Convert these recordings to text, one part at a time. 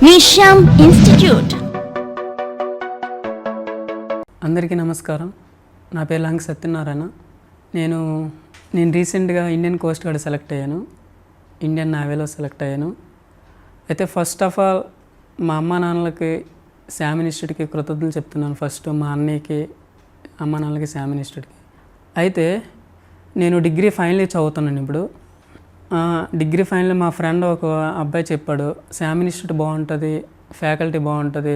నిశ్యామ్ institute. అందరికీ నమస్కారం. నా పేరు లంక సత్యనారాయణ. నేను రీసెంట్గా ఇండియన్ కోస్ట్ గార్డ్ సెలెక్ట్ అయ్యాను, ఇండియన్ నేవీలో సెలెక్ట్ అయ్యాను. అయితే ఫస్ట్ ఆఫ్ ఆల్ మా అమ్మ నాన్నలకి శ్యామ్ ఇన్స్టిట్యూట్కి కృతజ్ఞతలు చెప్తున్నాను. ఫస్ట్ మా అన్నయ్యకి, అమ్మ నాన్నలకి శ్యామ్ ఇన్స్టిట్యూట్కి. అయితే నేను డిగ్రీ ఫైనల్ ఇయర్ చదువుతున్నాను ఇప్పుడు. డిగ్రీ ఫైనల్ మా ఫ్రెండ్ ఒక అబ్బాయి చెప్పాడు, శ్యామ్ ఇన్స్టిట్యూట్ బాగుంటుంది, ఫ్యాకల్టీ బాగుంటుంది,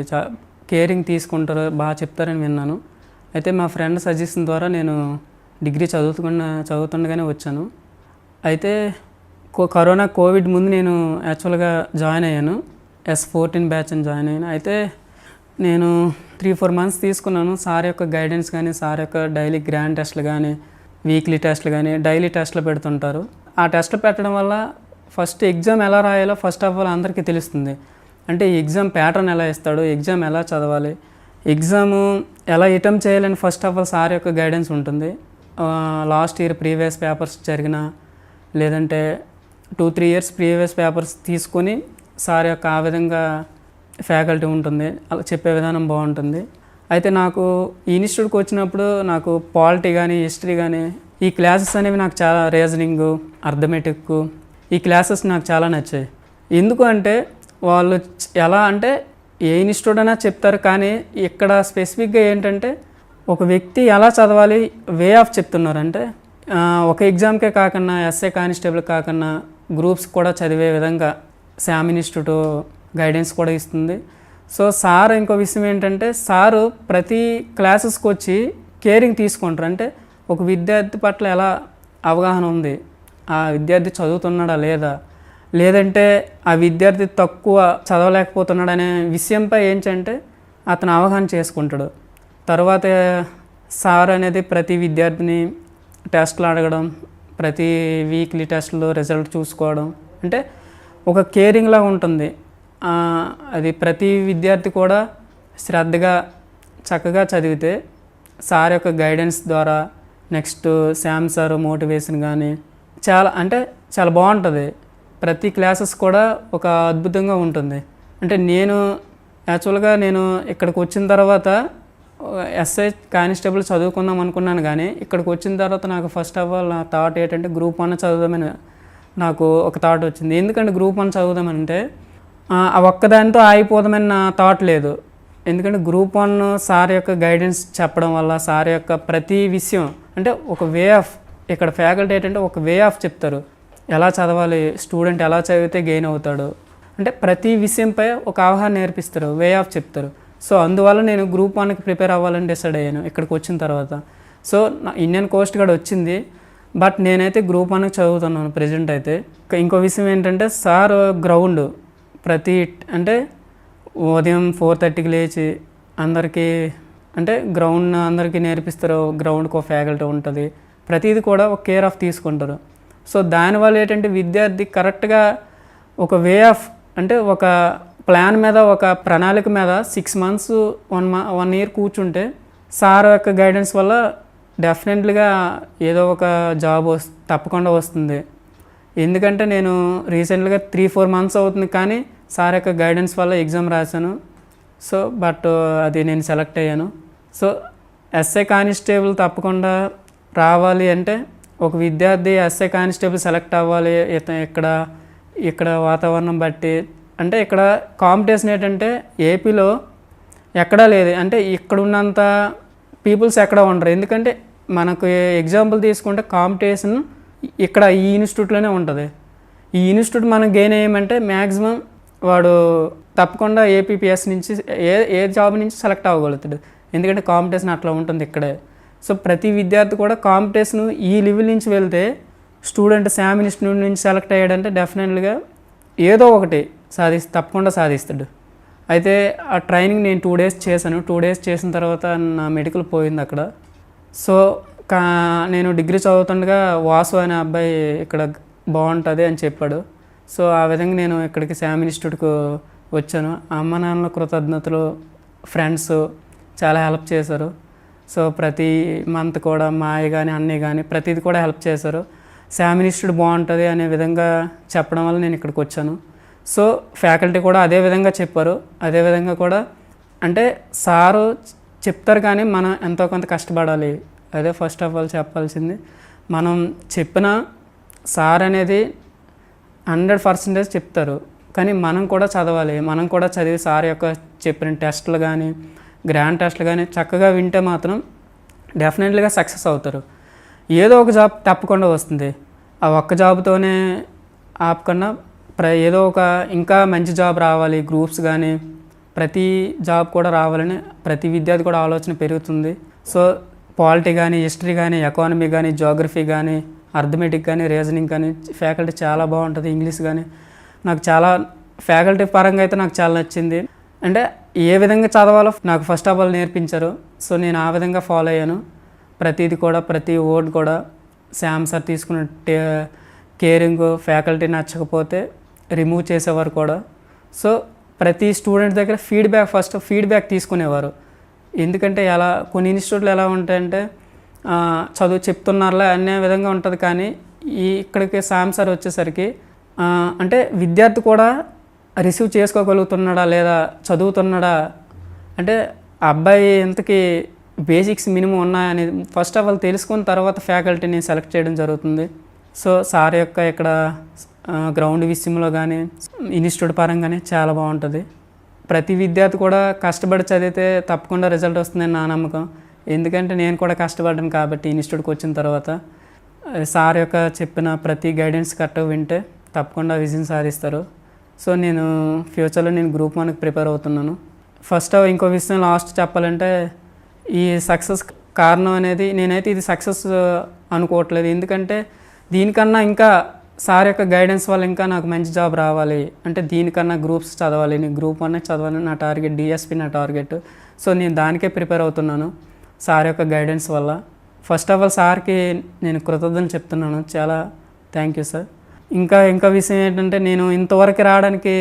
కేరింగ్ తీసుకుంటారు, బాగా చెప్తారని విన్నాను. అయితే మా ఫ్రెండ్ సజెషన్ ద్వారా నేను డిగ్రీ చదువుతుండగానే వచ్చాను. అయితే కోవిడ్ ముందు నేను యాక్చువల్గా జాయిన్ అయ్యాను, S14 బ్యాచ్ అని జాయిన్ అయ్యాను. అయితే నేను 3-4 మంత్స్ తీసుకున్నాను. సార్ యొక్క గైడెన్స్ కానీ, సార్ యొక్క డైలీ గ్రాండ్ టెస్ట్లు కానీ, వీక్లీ టెస్ట్లు కానీ, డైలీ టెస్ట్లు పెడుతుంటారు. ఆ టెస్ట్లు పెట్టడం వల్ల ఫస్ట్ ఎగ్జామ్ ఎలా రాయాలో ఫస్ట్ ఆఫ్ ఆల్ అందరికీ తెలుస్తుంది. అంటే ఈ ఎగ్జామ్ ప్యాటర్న్ ఎలా ఇస్తాడు, ఎగ్జామ్ ఎలా చదవాలి, ఎగ్జాము ఎలా అటెంప్ట్ చేయాలని ఫస్ట్ ఆఫ్ ఆల్ సార్ యొక్క గైడెన్స్ ఉంటుంది. లాస్ట్ ఇయర్ ప్రీవియస్ పేపర్స్ జరిగిన, లేదంటే 2-3 ఇయర్స్ ప్రీవియస్ పేపర్స్ తీసుకొని సార్ యొక్క ఆ విధంగా ఫ్యాకల్టీ ఉంటుంది, అలా చెప్పే విధానం బాగుంటుంది. అయితే నాకు ఈ ఇన్స్టిట్యూట్కి వచ్చినప్పుడు నాకు పాలిటీ కానీ, హిస్టరీ కానీ, ఈ క్లాసెస్ అనేవి నాకు చాలా, రీజనింగ్, అర్థమెటిక్, ఈ క్లాసెస్ నాకు చాలా నచ్చాయి. ఎందుకు అంటే వాళ్ళు ఎలా అంటే ఏ ఇన్స్టిట్యూట్ అయినా చెప్తారు, కానీ ఇక్కడ స్పెసిఫిక్గా ఏంటంటే ఒక వ్యక్తి ఎలా చదవాలి వే ఆఫ్ చెప్తున్నారు. అంటే ఒక ఎగ్జామ్కే కాకుండా, ఎస్ఏ కానిస్టేబుల్ కాకుండా గ్రూప్స్ కూడా చదివే విధంగా శ్యామ్ ఇన్స్టిట్యూట్ గైడెన్స్ కూడా ఇస్తుంది. సో సార్ ఇంకో విషయం ఏంటంటే, సారు ప్రతి క్లాసెస్కి వచ్చి కేరింగ్ తీసుకుంటారు. అంటే ఒక విద్యార్థి పట్ల ఎలా అవగాహన ఉంది, ఆ విద్యార్థి చదువుతున్నాడా లేదా, లేదంటే ఆ విద్యార్థి తక్కువ చదవలేకపోతున్నాడు అనే విషయంపై ఏంటంటే అతను అవగాహన చేసుకుంటాడు. తర్వాత సార్ అనేది ప్రతి విద్యార్థిని టెస్ట్లు అడగడం, ప్రతి వీక్లీ టెస్ట్లో రిజల్ట్ చూసుకోవడం, అంటే ఒక కేరింగ్లా ఉంటుంది. అది ప్రతి విద్యార్థి కూడా శ్రద్ధగా చక్కగా చదివితే సార్ యొక్క గైడెన్స్ ద్వారా, నెక్స్ట్ శ్యామ్ సార్ మోటివేషన్ కానీ చాలా బాగుంటుంది. ప్రతి క్లాసెస్ కూడా ఒక అద్భుతంగా ఉంటుంది. అంటే నేను యాక్చువల్గా ఇక్కడికి వచ్చిన తర్వాత ఎస్ఐ కానిస్టేబుల్ చదువుకుందాం అనుకున్నాను, కానీ ఇక్కడికి వచ్చిన తర్వాత నాకు ఫస్ట్ ఆఫ్ ఆల్ నా థాట్ ఏంటంటే గ్రూప్ 1 చదువుదామని నాకు ఒక థాట్ వచ్చింది. ఎందుకంటే గ్రూప్ 1 చదువుదామంటే ఆ ఒక్కదానితో ఆగిపోదామని నా థాట్ లేదు. ఎందుకంటే గ్రూప్ 1 సార్ యొక్క గైడెన్స్ చెప్పడం వల్ల, సార్ యొక్క ప్రతి విషయం అంటే ఒక వే ఆఫ్, ఇక్కడ ఫ్యాకల్టీ ఏంటంటే ఒక వే ఆఫ్ చెప్తారు, ఎలా చదవాలి, స్టూడెంట్ ఎలా చదివితే గెయిన్ అవుతాడు, అంటే ప్రతి విషయంపై ఒక అవగాహన నేర్పిస్తారు, వే ఆఫ్ చెప్తారు. సో అందువల్ల నేను గ్రూప్ 1కి ప్రిపేర్ అవ్వాలని డిసైడ్ అయ్యాను ఇక్కడికి వచ్చిన తర్వాత. సో నా ఇండియన్ కోస్ట్ గార్డ్ వచ్చింది, బట్ నేనైతే గ్రూప్ 1కి చదువుతున్నాను ప్రజెంట్. అయితే ఇంకో విషయం ఏంటంటే సార్ గ్రౌండ్ అంటే ఉదయం 4:30కి లేచి అందరికీ అంటే గ్రౌండ్ అందరికీ నేర్పిస్తారు. గ్రౌండ్కి ఒక ఫ్యాకల్టీ ఉంటుంది, ప్రతిదీ కూడా ఒక కేర్ ఆఫ్ తీసుకుంటారు. సో దానివల్ల ఏంటంటే విద్యార్థి కరెక్ట్గా ఒక వే ఆఫ్, అంటే ఒక ప్లాన్ మీద, ఒక ప్రణాళిక మీద 6 మంత్స్ 1 ఇయర్ కూర్చుంటే సార్ యొక్క గైడెన్స్ వల్ల డెఫినెట్లీగా ఏదో ఒక జాబ్ తప్పకుండా వస్తుంది. ఎందుకంటే నేను రీసెంట్గా 3-4 మంత్స్ అవుతుంది, కానీ సార్ యొక్క గైడెన్స్ వల్ల ఎగ్జామ్ రాశాను. సో బట్ అది నేను సెలెక్ట్ అయ్యాను. సో ఎస్ఐ కానిస్టేబుల్ తప్పకుండా రావాలి అంటే, ఒక విద్యార్థి ఎస్ఐ కానిస్టేబుల్ సెలెక్ట్ అవ్వాలి. ఇక్కడ వాతావరణం బట్టి, అంటే ఇక్కడ కాంపిటీషన్ ఏంటంటే ఏపీలో ఎక్కడా లేదు, అంటే ఇక్కడ ఉన్నంత పీపుల్స్ ఎక్కడ ఉండరు. ఎందుకంటే మనకు ఎగ్జాంపుల్ తీసుకుంటే కాంపిటీషన్ ఇక్కడ ఈ ఇన్స్టిట్యూట్లోనే ఉంటుంది. ఈ ఇన్స్టిట్యూట్ మనం గెయిన్ అయ్యామంటే మ్యాక్సిమం వాడు తప్పకుండా ఏపీపీఎస్ నుంచి ఏ జాబ్ నుంచి సెలెక్ట్ అవ్వగలుగుతాడు, ఎందుకంటే కాంపిటీషన్ అట్లా ఉంటుంది ఇక్కడే. సో ప్రతి విద్యార్థి కూడా కాంపిటీషన్ ఈ లెవెల్ నుంచి వెళ్తే, స్టూడెంట్ శ్యామ్ ఇన్స్టిట్యూట్ నుంచి సెలెక్ట్ అయ్యాడంటే డెఫినెట్లీగా ఏదో ఒకటి తప్పకుండా సాధిస్తాడు. అయితే ఆ ట్రైనింగ్ నేను 2 డేస్ చేశాను. 2 డేస్ చేసిన తర్వాత నా మెడికల్ పోయింది అక్కడ. సో నేను డిగ్రీ చదువుతుండగా వాసు అనే అబ్బాయి ఇక్కడ బాగుంటుంది అని చెప్పాడు. సో ఆ విధంగా నేను ఇక్కడికి శ్యామ్ ఇన్స్టిట్యూట్కు వచ్చాను. అమ్మ నాన్నల కృతజ్ఞతలు, ఫ్రెండ్స్ చాలా హెల్ప్ చేశారు. సో ప్రతి మంత్ కూడా మా అయ్య కానీ, అన్నయ్య కానీ ప్రతిది కూడా హెల్ప్ చేశారు. శ్యామ్ ఇన్స్టిట్యూట్ బాగుంటుంది అనే విధంగా చెప్పడం వల్ల నేను ఇక్కడికి వచ్చాను. సో ఫ్యాకల్టీ కూడా అదే విధంగా చెప్పారు. అదే విధంగా కూడా అంటే సారు చెప్తారు కానీ మనం ఎంతో కొంత కష్టపడాలి. అదే ఫస్ట్ ఆఫ్ ఆల్ చెప్పాల్సింది. మనం చెప్పిన సార్ అనేది 100% చెప్తారు, కానీ మనం కూడా చదవాలి. మనం కూడా చదివి సార్ యొక్క చెప్పిన టెస్టులు కానీ గ్రాండ్ టెస్టులు కానీ చక్కగా వింటే మాత్రం డెఫినెట్లీగా సక్సెస్ అవుతారు. ఏదో ఒక జాబ్ తప్పకుండా వస్తుంది. ఆ ఒక్క జాబ్తోనే ఆపకుండా ఏదో ఒక ఇంకా మంచి జాబ్ రావాలి, గ్రూప్స్ కానీ ప్రతి జాబ్ కూడా రావాలని ప్రతి విద్యార్థి కూడా ఆలోచన పెరుగుతుంది. సో పాలిటీ కానీ, హిస్టరీ కానీ, ఎకానమీ కానీ, జోగ్రఫీ కానీ, అర్థమెటిక్ కానీ, రీజనింగ్ కానీ ఫ్యాకల్టీ చాలా బాగుంటుంది. ఇంగ్లీష్ కానీ నాకు చాలా ఫ్యాకల్టీ పరంగా అయితే నాకు చాలా నచ్చింది. అంటే ఏ విధంగా చదవాలో నాకు ఫస్ట్ ఆఫ్ ఆల్ నేర్పించారు. సో నేను ఆ విధంగా ఫాలో అయ్యాను. ప్రతిది కూడా ప్రతి వర్డ్ కూడా శామ్ సార్ తీసుకున్న కేరింగ్, ఫ్యాకల్టీ నచ్చకపోతే రిమూవ్ చేసేవారు కూడా. సో ప్రతి స్టూడెంట్ దగ్గర ఫస్ట్ ఫీడ్బ్యాక్ తీసుకునేవారు. ఎందుకంటే ఎలా కొన్ని ఇన్స్టిట్యూట్లు ఎలా ఉంటాయంటే చదువు చెప్తున్నారులే అనే విధంగా ఉంటుంది, కానీ ఇక్కడికి శామ్ సార్ వచ్చేసరికి అంటే విద్యార్థి కూడా రిసీవ్ చేసుకోగలుగుతున్నాడా లేదా చదువుతున్నాడా, అంటే ఆ అబ్బాయి ఎంతకి బేసిక్స్ మినిమం ఉన్నాయని ఫస్ట్ ఆఫ్ ఆల్ తెలుసుకున్న తర్వాత ఫ్యాకల్టీని సెలెక్ట్ చేయడం జరుగుతుంది. సో సార్ యొక్క ఇక్కడ గ్రౌండ్ విషయంలో కానీ ఇన్స్టిట్యూట్ పరంగానే చాలా బాగుంటుంది. ప్రతి విద్యార్థి కూడా కష్టపడి చదివితే తప్పకుండా రిజల్ట్ వస్తుందని నా నమ్మకం. ఎందుకంటే నేను కూడా కష్టపడ్డాను కాబట్టి ఇన్స్టిట్యూట్కి వచ్చిన తర్వాత సార్ యొక్క చెప్పిన ప్రతి గైడెన్స్ కరెక్ట్గా వింటే తప్పకుండా విజయం సాధిస్తారు. సో నేను ఫ్యూచర్లో నేను గ్రూప్ 1కి ప్రిపేర్ అవుతున్నాను. ఫస్ట్ ఇంకో విషయం లాస్ట్ చెప్పాలంటే ఈ సక్సెస్ కారణం అనేది నేనైతే ఇది సక్సెస్ అనుకోవట్లేదు. ఎందుకంటే దీనికన్నా ఇంకా సార్ యొక్క గైడెన్స్ వల్ల ఇంకా నాకు మంచి జాబ్ రావాలి అంటే దీనికన్నా గ్రూప్స్ చదవాలి, నేను గ్రూప్ 1 చదవాలి నా టార్గెట్, డిఎస్పి నా టార్గెట్. సో నేను దానికే ప్రిపేర్ అవుతున్నాను సార్ యొక్క గైడెన్స్ వల్ల. ఫస్ట్ ఆఫ్ ఆల్ సార్కి నేను కృతజ్ఞతలు చెప్తున్నాను. చాలా థ్యాంక్ యూ సార్. ఇంకా విషయం ఏంటంటే నేను ఇంతవరకు రావడానికి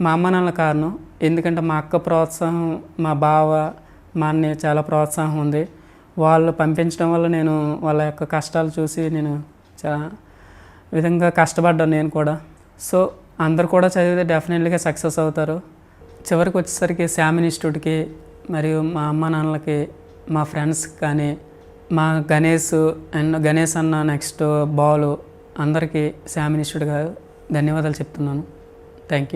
మా అమ్మ నాన్నల కారణం. ఎందుకంటే మా అక్క ప్రోత్సాహం, మా బావ, మా అన్నయ్య చాలా ప్రోత్సాహం ఉంది. వాళ్ళు పంపించడం వల్ల నేను వాళ్ళ యొక్క కష్టాలు చూసి నేను చాలా విధంగా కష్టపడ్డాను నేను కూడా. సో అందరు కూడా చదివితే డెఫినెట్లీగా సక్సెస్ అవుతారు. చివరికి వచ్చేసరికి శామ్ ఇన్స్టిట్యూట్కి మరియు మా అమ్మ నాన్నలకి, మా ఫ్రెండ్స్ కానీ, మా గణేష్ అన్న, నెక్స్ట్ బాలు అందరికీ శామ్ ఇన్స్టిట్యూట్గా ధన్యవాదాలు చెప్తున్నాను. Thank you.